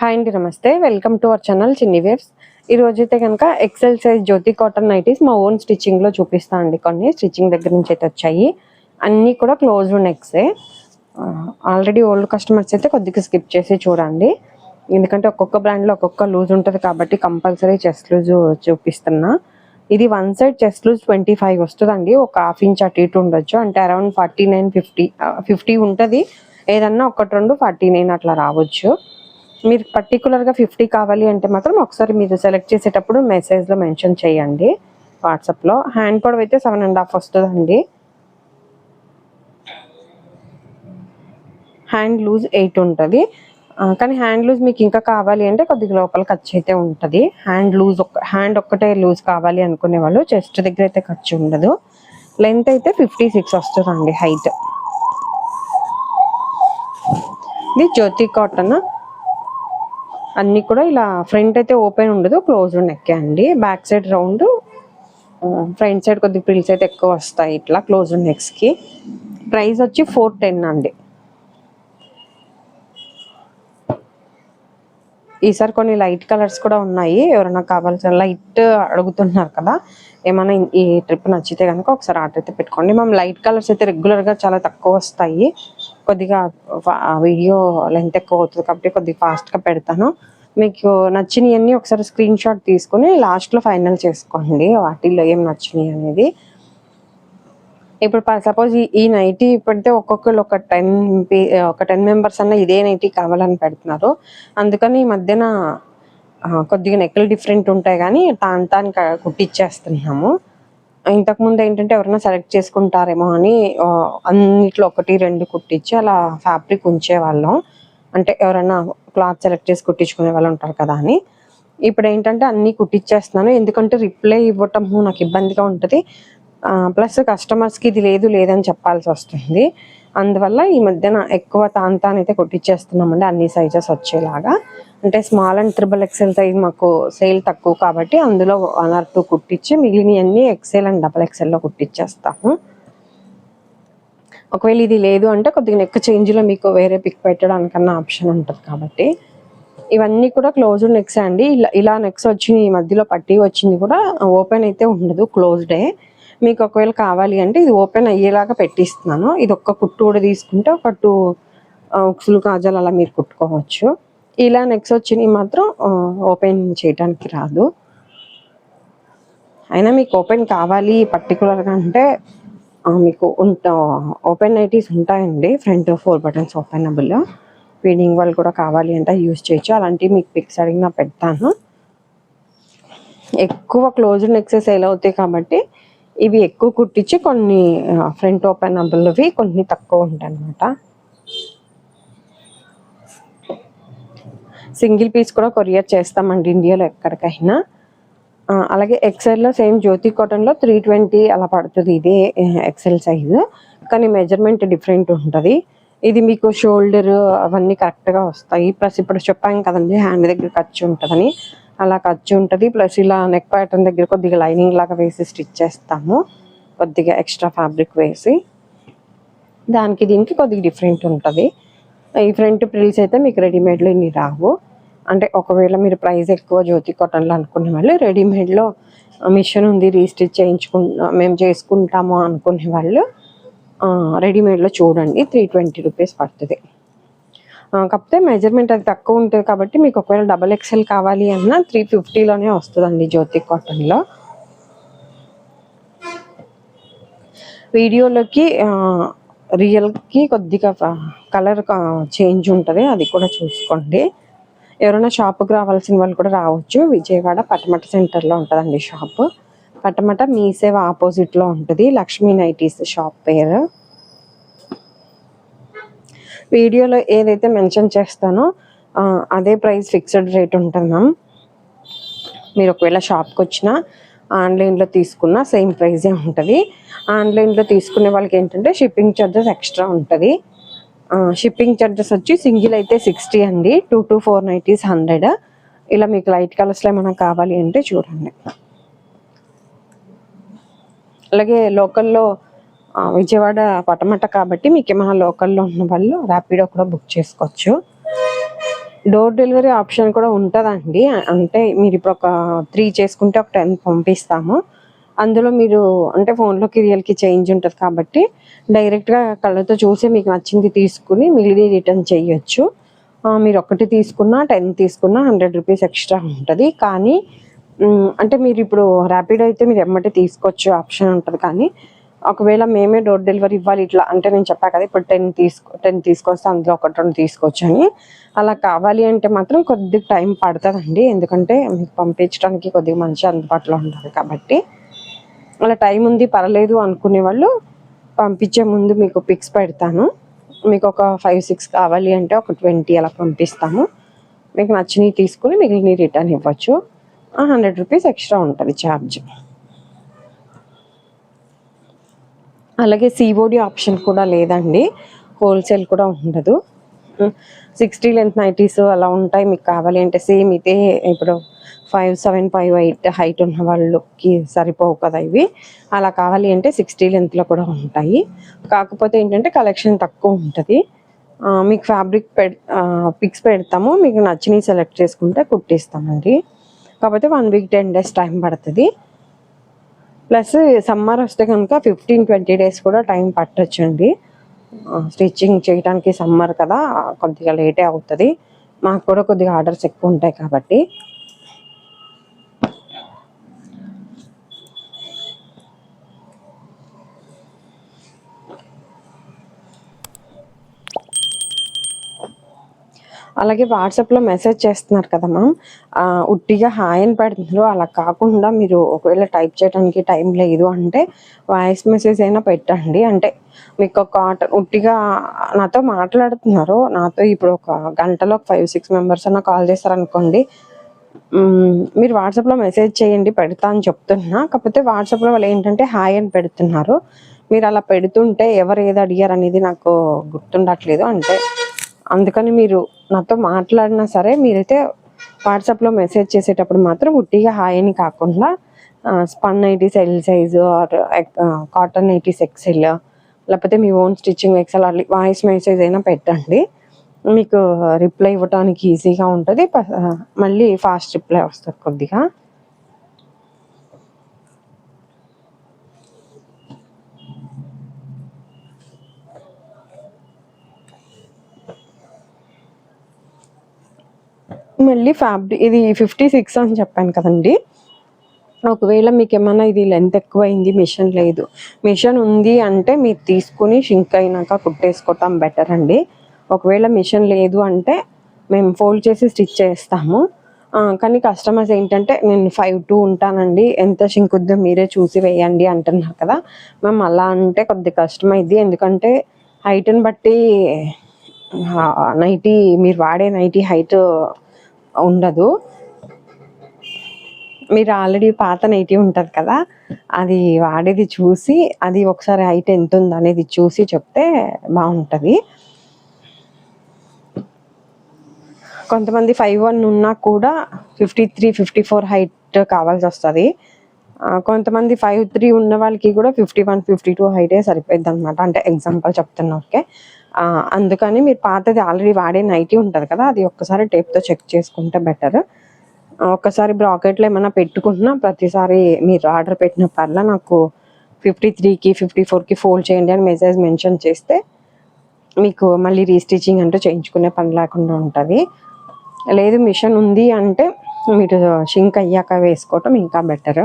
Hi అండి, నమస్తే. Welcome to our channel చిన్ని వేవ్స్. ఈ రోజైతే కనుక ఎక్సెల్ సైజ్ జ్యోతి కాటన్ నైటీస్ మా ఓన్ స్టిచ్చింగ్లో చూపిస్తా అండి. కొన్ని స్టిచ్చింగ్ దగ్గర నుంచి అయితే వచ్చాయి. అన్నీ కూడా క్లోజ్డ్ నెక్సే. ఆల్రెడీ ఓల్డ్ కస్టమర్స్ అయితే కొద్దిగా స్కిప్ చేసి చూడండి, ఎందుకంటే ఒక్కొక్క బ్రాండ్లో ఒక్కొక్క లూజ్ ఉంటుంది కాబట్టి కంపల్సరీ చెస్ట్ లూజ్ చూపిస్తున్నా. ఇది వన్ సైడ్ చెస్ట్ లూజ్ 25 వస్తుందండి. ఒక హాఫ్ ఇంచ్ అటు ఇటు ఉండొచ్చు, అంటే అరౌండ్ 49-50 ఉంటుంది. ఏదన్నా ఒకటి రెండు 49 అట్లా రావచ్చు. మీరు పర్టికులర్గా 50 కావాలి అంటే మాత్రం ఒకసారి మీరు సెలెక్ట్ చేసేటప్పుడు మెసేజ్లో మెన్షన్ చేయండి వాట్సాప్లో. హ్యాండ్ పొడవు అయితే 7.5 వస్తుందండి. హ్యాండ్ లూజ్ 8 ఉంటుంది. కానీ హ్యాండ్ లూజ్ మీకు ఇంకా కావాలి అంటే కొద్దిగా లోపల ఖర్చు అయితే ఉంటుంది. హ్యాండ్ ఒక్కటే లూజ్ కావాలి అనుకునే వాళ్ళు చెస్ట్ దగ్గర అయితే ఖర్చు ఉండదు. లెంత్ అయితే 56 వస్తుందండి హైట్. ఇది జ్యోతి కాటన్. అన్నీ కూడా ఇలా ఫ్రంట్ అయితే ఓపెన్ ఉండదు, క్లోజ్డ్ నెక్కే అండి. Back side round, front side కొద్దిగా ప్రిల్స్ అయితే ఎక్కువ వస్తాయి ఇట్లా క్లోజ్డ్ నెక్స్కి. ప్రైస్ వచ్చి 410 అండి. ఈసారి కొన్ని లైట్ కలర్స్ కూడా ఉన్నాయి. ఎవరైనా కావాల్సిన లైట్ అడుగుతున్నారు కదా, ఏమైనా ఈ ట్రిప్ నచ్చితే కనుక ఒకసారి ఆర్డర్ అయితే పెట్టుకోండి. మేము లైట్ కలర్స్ అయితే రెగ్యులర్గా చాలా తక్కువ వస్తాయి. కొద్దిగా వీడియో లెంత్ ఎక్కువ అవుతుంది కాబట్టి కొద్దిగా ఫాస్ట్గా పెడతాను. మీకు నచ్చినవన్నీ ఒకసారి స్క్రీన్ షాట్ తీసుకొని లాస్ట్లో ఫైనల్ చేసుకోండి వాటిల్లో ఏం నచ్చినాయి అనేది. ఇప్పుడు సపోజ్ ఈ నైటీ పెడితే ఒక్కొక్కరు ఒక 10 మెంబర్స్ అన్న ఇదే నైటీ కావాలని పెడుతున్నారు. అందుకని ఈ మధ్యన కొద్దిగా నెక్కలు డిఫరెంట్ ఉంటాయి కానీ తానికి కుట్టిచ్చేస్తున్నాము. ఇంతకుముందు ఏంటంటే ఎవరైనా సెలెక్ట్ చేసుకుంటారేమో అని అన్నిట్లో 1-2 కుట్టించి అలా ఫ్యాబ్రిక్ ఉంచేవాళ్ళం. అంటే ఎవరైనా క్లాత్ సెలెక్ట్ చేసి కుట్టించుకునే వాళ్ళు ఉంటారు కదా అని. ఇప్పుడు ఏంటంటే అన్నీ కుట్టించేస్తున్నాను, ఎందుకంటే రిప్లై ఇవ్వటం నాకు ఇబ్బందిగా ఉంటుంది. ప్లస్ కస్టమర్స్కి ఇది లేదని చెప్పాల్సి వస్తుంది. అందువల్ల ఈ మధ్యన ఎక్కువ తానైతే కుట్టించేస్తున్నామండి, అన్ని సైజెస్ వచ్చేలాగా. అంటే స్మాల్ అండ్ XXL సైజ్ మాకు సేల్ తక్కువ కాబట్టి అందులో 1 or 2 కుట్టించి మిగిలినవన్నీ XL అండ్ XXLలో కుట్టించేస్తాము. ఒకవేళ ఇది లేదు అంటే కొద్దిగా నెక్ చేంజ్లో మీకు వేరే పిక్ పెట్టడానికన్నా ఆప్షన్ ఉంటుంది కాబట్టి. ఇవన్నీ కూడా క్లోజ్డ్ నెక్స్ అండి. ఇలా నెక్స్ వచ్చింది, ఈ మధ్యలో పట్టీ వచ్చింది కూడా ఓపెన్ అయితే ఉండదు, క్లోజ్డే. మీకు ఒకవేళ కావాలి అంటే ఇది ఓపెన్ అయ్యేలాగా పెట్టిస్తున్నాను. ఇది ఒక్క కుట్టు కూడా తీసుకుంటే ఒక 2 ఉక్సులు కాజాలు అలా మీరు కుట్టుకోవచ్చు. ఇలా నెక్స్ వచ్చినవి మాత్రం ఓపెన్ చేయడానికి రాదు. అయినా మీకు ఓపెన్ కావాలి పర్టికులర్గా అంటే మీకు ఓపెన్ నైటీస్ ఉంటాయండి. Front 4 buttons openable. ఫీడింగ్ వాళ్ళు కూడా కావాలి అంటే యూజ్ చేయొచ్చు. అలాంటివి మీకు పిక్స్ అడిగినా పెడతాను. ఎక్కువ క్లోజ్డ్ నెక్స్ సేల్ అవుతాయి కాబట్టి ఇవి ఎక్కువ కుట్టించి కొన్ని ఫ్రంట్ ఓపెనబుల్వి కొన్ని తక్కువ ఉంటాయి అన్నమాట. సింగిల్ పీస్ కూడా కొరియర్ చేస్తామండి ఇండియాలో ఎక్కడికైనా. అలాగే XLలో సేమ్ జ్యోతి కాటన్లో 320 అలా పడుతుంది. ఇదే XL సైజు, కానీ మెజర్మెంట్ డిఫరెంట్ ఉంటుంది. ఇది మీకు షోల్డర్ అవన్నీ కరెక్ట్గా వస్తాయి. ప్లస్ ఇప్పుడు చెప్పాం కదండి హ్యాండ్ దగ్గర ఖర్చు ఉంటుందని, అలా ఖర్చు ఉంటుంది. ప్లస్ ఇలా నెక్ ప్యాటర్న్ దగ్గర కొద్దిగా లైనింగ్ లాగా వేసి స్టిచ్ చేస్తాము, కొద్దిగా ఎక్స్ట్రా ఫ్యాబ్రిక్ వేసి. దానికి దీనికి కొద్దిగా డిఫరెంట్ ఉంటుంది. ఈ ఫ్రంట్ ప్రిల్స్ అయితే మీకు రెడీమేడ్లో ఇన్ని రావు. అంటే ఒకవేళ మీరు ప్రైస్ ఎక్కువ జ్యోతి కాటన్లో అనుకునే వాళ్ళు రెడీమేడ్లో మిషన్ ఉంది, రీస్టిచ్ మేము చేసుకుంటాము అనుకునే వాళ్ళు రెడీమేడ్లో చూడండి, 320 రూపీస్ పడుతుంది. కాకపోతే మెజర్మెంట్ అది తక్కువ ఉంటుంది కాబట్టి మీకు ఒకవేళ XXL కావాలి అన్నా 350లోనే వస్తుందండి జ్యోతి కాటన్లో. వీడియోలోకి రియల్కి కొద్దిగా కలర్ చేంజ్ ఉంటుంది, అది కూడా చూసుకోండి. ఎవరైనా షాప్కి రావాల్సిన వాళ్ళు కూడా రావచ్చు. విజయవాడ పటమట సెంటర్లో ఉంటుందండి షాప్. పటమట మీ సేవ ఆపోజిట్లో ఉంటుంది. లక్ష్మీ నైటీస్ షాప్ పేరు. వీడియోలో ఏదైతే మెన్షన్ చేస్తానో అదే ప్రైస్ ఫిక్స్డ్ రేట్ ఉంటుంది మ్యామ్. మీరు ఒకవేళ షాప్కి వచ్చినా ఆన్లైన్లో తీసుకున్న సేమ్ ప్రైజే ఉంటుంది. ఆన్లైన్లో తీసుకునే వాళ్ళకి ఏంటంటే షిప్పింగ్ ఛార్జెస్ ఎక్స్ట్రా ఉంటుంది. షిప్పింగ్ ఛార్జెస్ వచ్చి సింగిల్ అయితే 60 అండి, 2 to 4 నైటీస్ 100. ఇలా మీకు లైట్ కలర్స్లో ఏమైనా కావాలి అంటే చూడండి. అలాగే లోకల్లో విజయవాడ పటమట కాబట్టి మీకు ఏమైనా లోకల్లో ఉన్న వాళ్ళు ర్యాపిడో కూడా బుక్ చేసుకోవచ్చు. డోర్ డెలివరీ ఆప్షన్ కూడా ఉంటుందండి. అంటే మీరు ఇప్పుడు ఒక 3 చేసుకుంటే ఒక 10 పంపిస్తాము. అందులో మీరు అంటే ఫోన్లోకి రియల్కి చేంజ్ ఉంటుంది కాబట్టి డైరెక్ట్గా కళ్ళతో చూసి మీకు నచ్చింది తీసుకుని మిగిలిన రిటర్న్ చేయొచ్చు. మీరు ఒకటి తీసుకున్నా 10 తీసుకున్నా 100 రూపీస్ ఎక్స్ట్రా ఉంటుంది. కానీ అంటే మీరు ఇప్పుడు ర్యాపిడో అయితే మీరు ఎమ్మటే తీసుకోవచ్చు ఆప్షన్ ఉంటుంది. కానీ ఒకవేళ మేమే డోర్ డెలివరీ ఇవ్వాలి ఇట్లా అంటే నేను చెప్పా కదా ఇప్పుడు 10 తీసుకొస్తే అందులో 1-2 తీసుకోవచ్చు అని. అలా కావాలి అంటే మాత్రం కొద్దిగా టైం పడుతుందండి. ఎందుకంటే మీకు పంపించడానికి కొద్దిగా మంచి అందుబాటులో ఉండాలి కాబట్టి. అలా టైం ఉంది పర్లేదు అనుకునే వాళ్ళు పంపించే ముందు మీకు పిక్స్ పెడతాను. మీకు ఒక 5-6 కావాలి అంటే ఒక 20 అలా పంపిస్తాము. మీకు నచ్చినవి తీసుకుని మిగిలినవి రిటర్న్ ఇవ్వచ్చు. 100 రూపీస్ ఎక్స్ట్రా ఉంటుంది ఛార్జ్. అలాగే సిఓడి ఆప్షన్ కూడా లేదండి. హోల్సేల్ కూడా ఉండదు. 60 లెంత్ నైటీస్ అలా ఉంటాయి. మీకు కావాలి అంటే సేమ్ ఇదే ఇప్పుడు 5'7", 5'8" హైట్ ఉన్న వాళ్ళకి సరిపోవు కదా ఇవి. అలా కావాలి అంటే 60 లెంత్లో కూడా ఉంటాయి. కాకపోతే ఏంటంటే కలెక్షన్ తక్కువ ఉంటుంది. మీకు ఫ్యాబ్రిక్ పిక్స్ పెడతాము. మీకు నచ్చినవి సెలెక్ట్ చేసుకుంటే కుట్టిస్తామండి. కాకపోతే 1 వీక్ 10 డేస్ టైం పడుతుంది. ప్లస్ సమ్మర్ వస్తే కనుక 15-20 డేస్ కూడా టైం పట్టొచ్చండి. స్టిచ్చింగ్ చేయడానికి సమ్మర్ కదా కొద్దిగా లేటే అవుతుంది. మాకు కూడా కొద్దిగా ఆర్డర్స్ ఎక్కువ ఉంటాయి కాబట్టి. అలాగే వాట్సాప్లో మెసేజ్ చేస్తున్నారు కదా మ్యామ్, ఉట్టిగా హాయ్ అని పెడుతున్నారు. అలా కాకుండా మీరు ఒకవేళ టైప్ చేయడానికి టైం లేదు అంటే వాయిస్ మెసేజ్ అయినా పెట్టండి. అంటే మీకు ఒక ఉట్టిగా నాతో మాట్లాడుతున్నారు, నాతో ఇప్పుడు ఒక గంటలో 5-6 మెంబర్స్ అన్న కాల్ చేస్తారనుకోండి, మీరు వాట్సాప్లో మెసేజ్ చేయండి పెడతా అని చెప్తున్నా. కాకపోతే వాట్సాప్లో వాళ్ళు ఏంటంటే హాయ్ అని పెడుతున్నారు. మీరు అలా పెడుతుంటే ఎవరు ఏది అడిగారు అనేది నాకు గుర్తుండట్లేదు. అంటే అందుకని మీరు నాతో మాట్లాడినా సరే మీరైతే వాట్సాప్లో మెసేజ్ చేసేటప్పుడు మాత్రం ఉట్టిగా హాయ్ అని కాకుండా spun nighties L size or cotton nighties XL లేకపోతే మీ ఓన్ స్టిచ్చింగ్ ఎక్సెల్ అట్లా వాయిస్ మెసేజ్ అయినా పెట్టండి. మీకు రిప్లై ఇవ్వడానికి ఈజీగా ఉంటుంది. మళ్ళీ ఫాస్ట్ రిప్లై వస్తుంది కొద్దిగా. మళ్ళీ ఫ్యాబ్రిక్ ఇది 56 అని చెప్పాను కదండి. ఒకవేళ మీకు ఏమైనా ఇది లెంత్ ఎక్కువైంది, మిషన్ లేదు, మిషన్ ఉంది అంటే మీరు తీసుకుని షింక్ అయినాక కుట్టేసుకోవటం బెటర్ అండి. ఒకవేళ మిషన్ లేదు అంటే మేము ఫోల్డ్ చేసి స్టిచ్ చేస్తాము. కానీ కస్టమర్స్ ఏంటంటే నేను 5'2" ఉంటానండి, ఎంత షింక్ వద్దో మీరే చూసి వేయండి అంటున్నారు కదా. మేము అలా అంటే కొద్దిగా కష్టమైంది. ఎందుకంటే హైట్ని బట్టి నైటీ మీరు వాడే నైటీ హైట్ ఉండదు. మీరు ఆల్రెడీ పాత నైటీ ఉంటుంది కదా, అది వాడేది చూసి అది ఒకసారి హైట్ ఎంత ఉంది అనేది చూసి చెప్తే బాగుంటుంది. కొంతమంది 5'1" ఉన్నా కూడా 53, 54 హైట్ కావాల్సి వస్తుంది. కొంతమంది 5'3" ఉన్న వాళ్ళకి కూడా 51, 52 హైటే సరిపోద్ది అనమాట. అంటే ఎగ్జాంపుల్ చెప్తున్నా ఓకే. అందుకని మీరు పాతది ఆల్రెడీ వాడే నైటీ ఉంటుంది కదా, అది ఒక్కసారి టేప్తో చెక్ చేసుకుంటే బెటర్. ఒక్కసారి బ్రాకెట్లో ఏమైనా పెట్టుకుంటున్నా ప్రతిసారి మీరు ఆర్డర్ పెట్టినప్పుడల్లా నాకు 53కి 54కి ఫోల్డ్ చేయండి అని మెసేజ్ మెన్షన్ చేస్తే మీకు మళ్ళీ రీస్టిచ్చింగ్ అంటూ చేయించుకునే పని లేకుండా ఉంటుంది. లేదు మిషన్ ఉంది అంటే మీరు షింక్ అయ్యాక వేసుకోవటం ఇంకా బెటర్.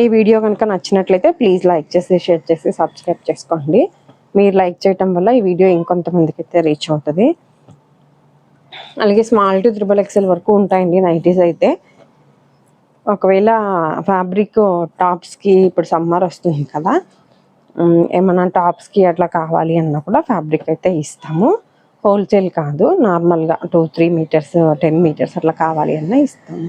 ఈ వీడియో కనుక నచ్చినట్లయితే ప్లీజ్ లైక్ చేసి షేర్ చేసి సబ్స్క్రైబ్ చేసుకోండి. మీరు లైక్ చేయటం వల్ల ఈ వీడియో ఇంకొంతమందికి అయితే రీచ్ అవుతుంది. అలాగే స్మాల్ టు XXL వరకు ఉంటాయండి నైటీస్ అయితే. ఒకవేళ ఫ్యాబ్రిక్ టాప్స్కి ఇప్పుడు సమ్మర్ వస్తుంది కదా, ఏమైనా టాప్స్కి అట్లా కావాలి అన్నా కూడా ఫ్యాబ్రిక్ అయితే ఇస్తాము. హోల్సేల్ కాదు, నార్మల్గా 2-3 మీటర్స్ 10 మీటర్స్ అట్లా కావాలి అన్నా ఇస్తాము.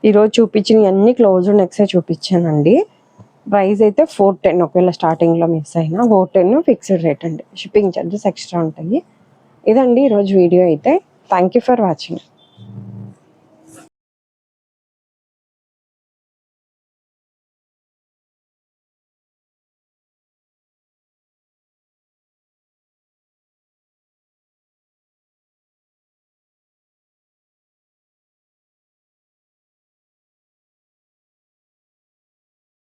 ఈరోజు చూపించిన అన్ని క్లోజ్ నెక్సే చూపించానండి. ప్రైస్ అయితే 410. ఒకవేళ స్టార్టింగ్లో మిస్ అయినా 410 ఫిక్స్డ్ రేట్ అండి. షిప్పింగ్ ఛార్జెస్ ఎక్స్ట్రా ఉంటాయి. ఇదండి ఈరోజు వీడియో అయితే. Thank you for watching.